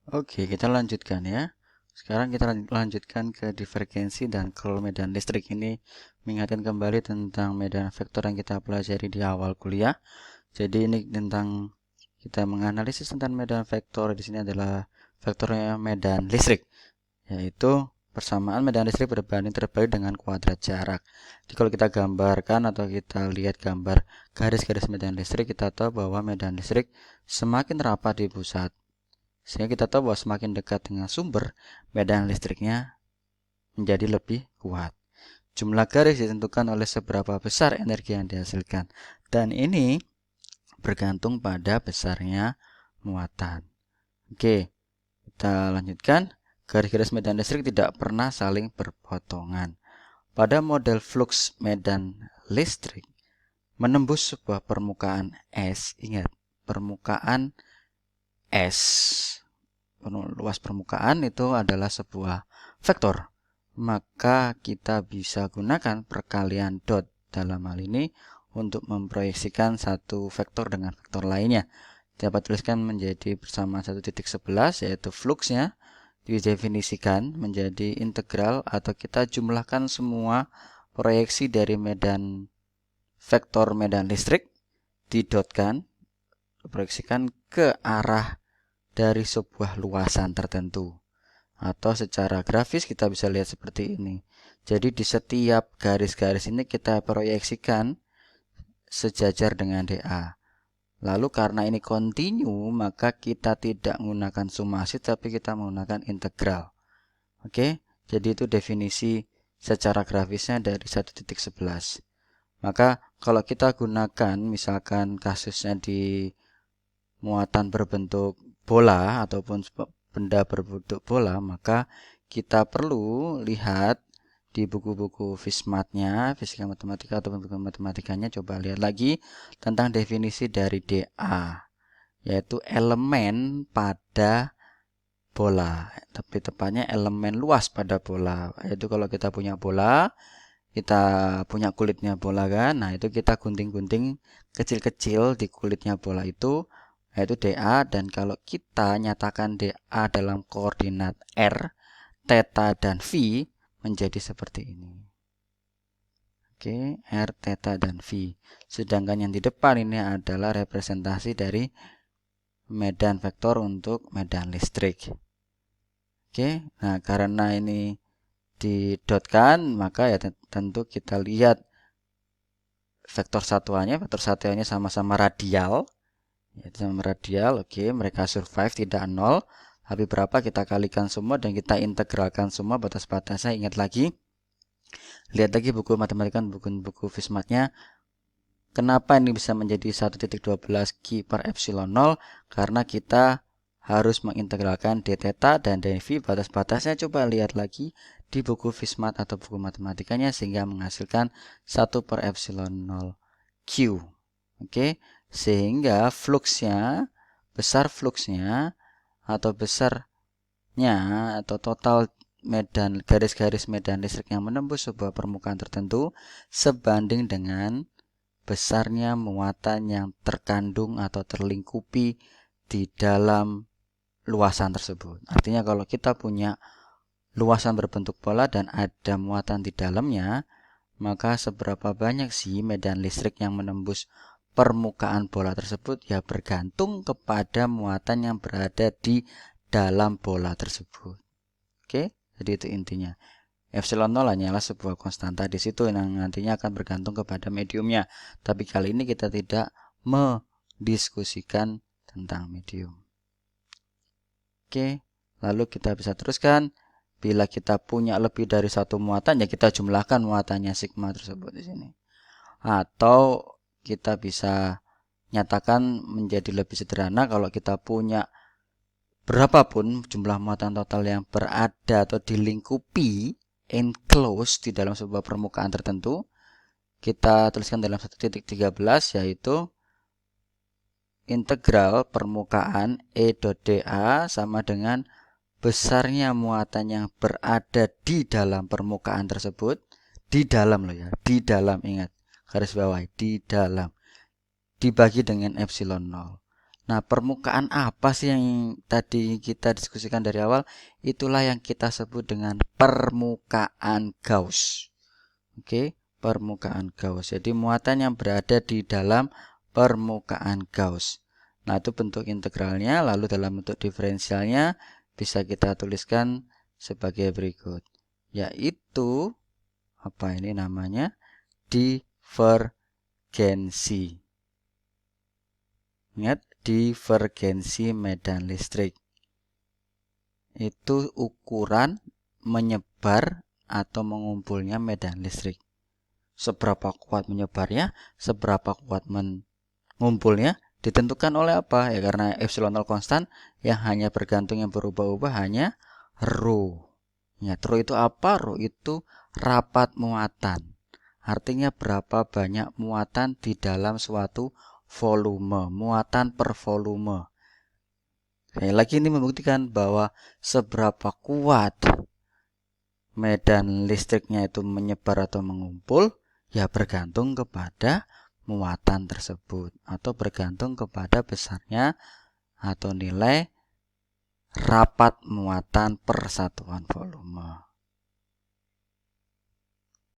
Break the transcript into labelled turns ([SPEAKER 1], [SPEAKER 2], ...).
[SPEAKER 1] Oke, kita lanjutkan ya. Sekarang kita lanjutkan ke divergensi dan curl medan listrik. Ini mengingatkan kembali tentang medan vektor yang kita pelajari di awal kuliah. Jadi ini tentang kita menganalisis tentang medan vektor. Di sini adalah vektornya medan listrik, yaitu persamaan medan listrik berbanding terbalik dengan kuadrat jarak. Jadi kalau kita gambarkan atau kita lihat gambar garis-garis medan listrik, kita tahu bahwa medan listrik semakin rapat di pusat, sehingga kita tahu bahwa semakin dekat dengan sumber, medan listriknya menjadi lebih kuat. Jumlah garis ditentukan oleh seberapa besar energi yang dihasilkan. Dan ini bergantung pada besarnya muatan. Oke, kita lanjutkan. Garis-garis medan listrik tidak pernah saling berpotongan. Pada model flux medan listrik, menembus sebuah permukaan S, ingat, permukaan S, luas permukaan itu adalah sebuah vektor, maka kita bisa gunakan perkalian dot dalam hal ini untuk memproyeksikan satu vektor dengan vektor lainnya. Dapat tuliskan menjadi persamaan 1.11, yaitu fluxnya didefinisikan menjadi integral, atau kita jumlahkan semua proyeksi dari medan vektor medan listrik, didotkan, proyeksikan ke arah dari sebuah luasan tertentu. Atau secara grafis kita bisa lihat seperti ini. Jadi di setiap garis-garis ini kita proyeksikan sejajar dengan DA. Lalu karena ini kontinu, maka kita tidak menggunakan summasi, tapi kita menggunakan integral. Oke, jadi itu definisi secara grafisnya dari 1.11. Maka kalau kita gunakan misalkan kasusnya di muatan berbentuk bola ataupun benda berbentuk bola, maka kita perlu lihat di buku-buku FISMAT-nya, Fisika Matematika ataupun buku matematikanya, coba lihat lagi tentang definisi dari DA, yaitu elemen pada bola, tapi tepatnya elemen luas pada bola. Yaitu kalau kita punya bola, kita punya kulitnya bola kan, nah itu kita gunting-gunting kecil-kecil di kulitnya bola itu, yaitu DA. Dan kalau kita nyatakan DA dalam koordinat R, theta, dan V menjadi seperti ini. Oke, R, theta, dan V. Sedangkan yang di depan ini adalah representasi dari medan vektor untuk medan listrik. Oke, nah karena ini didotkan, maka ya tentu kita lihat vektor satuannya sama-sama radial. Yaitu sama radial, oke, mereka survive, tidak nol. Tapi berapa kita kalikan semua dan kita integralkan semua batas-batasnya. Ingat lagi, lihat lagi buku matematika, buku FISMAT-nya. Kenapa ini bisa menjadi 1.12 Q per epsilon 0? Karena kita harus mengintegralkan d theta dan d v, batas-batasnya coba lihat lagi di buku FISMAT atau buku matematikanya, sehingga menghasilkan 1 per epsilon 0 Q. Oke, sehingga fluxnya, besar fluxnya atau besarnya atau total medan garis-garis medan listrik yang menembus sebuah permukaan tertentu sebanding dengan besarnya muatan yang terkandung atau terlingkupi di dalam luasan tersebut. Artinya kalau kita punya luasan berbentuk bola dan ada muatan di dalamnya, maka seberapa banyak sih medan listrik yang menembus permukaan bola tersebut, ya bergantung kepada muatan yang berada di dalam bola tersebut. Oke, jadi itu intinya. Epsilon 0 hanyalah sebuah konstanta di situ yang nantinya akan bergantung kepada mediumnya. Tapi kali ini kita tidak mendiskusikan tentang medium. Oke, lalu kita bisa teruskan. Bila kita punya lebih dari satu muatan, ya kita jumlahkan muatannya sigma tersebut di sini. Atau kita bisa nyatakan menjadi lebih sederhana, kalau kita punya berapapun jumlah muatan total yang berada atau dilingkupi, enclosed, di dalam sebuah permukaan tertentu, kita tuliskan dalam 1.13, yaitu integral permukaan E.dA sama dengan besarnya muatan yang berada di dalam permukaan tersebut, di dalam loh ya, di dalam, ingat, garis bawah, di dalam, dibagi dengan epsilon 0. Nah, permukaan apa sih yang tadi kita diskusikan dari awal? Itulah yang kita sebut dengan permukaan Gauss. Oke, permukaan Gauss. Jadi muatan yang berada di dalam permukaan Gauss. Nah, itu bentuk integralnya, lalu dalam bentuk diferensialnya bisa kita tuliskan sebagai berikut. Yaitu, apa ini namanya? Divergensi. Ingat, divergensi medan listrik. Itu ukuran menyebar atau mengumpulnya medan listrik. Seberapa kuat menyebarnya, seberapa kuat mengumpulnya, ditentukan oleh apa? Ya karena epsilon 0 konstan, yang hanya bergantung yang berubah-ubah hanya rho. Ya, rho itu apa? Rho itu rapat muatan. Artinya berapa banyak muatan di dalam suatu volume, muatan per volume. Sekali lagi ini membuktikan bahwa seberapa kuat medan listriknya itu menyebar atau mengumpul, ya bergantung kepada muatan tersebut atau bergantung kepada besarnya atau nilai rapat muatan per satuan volume.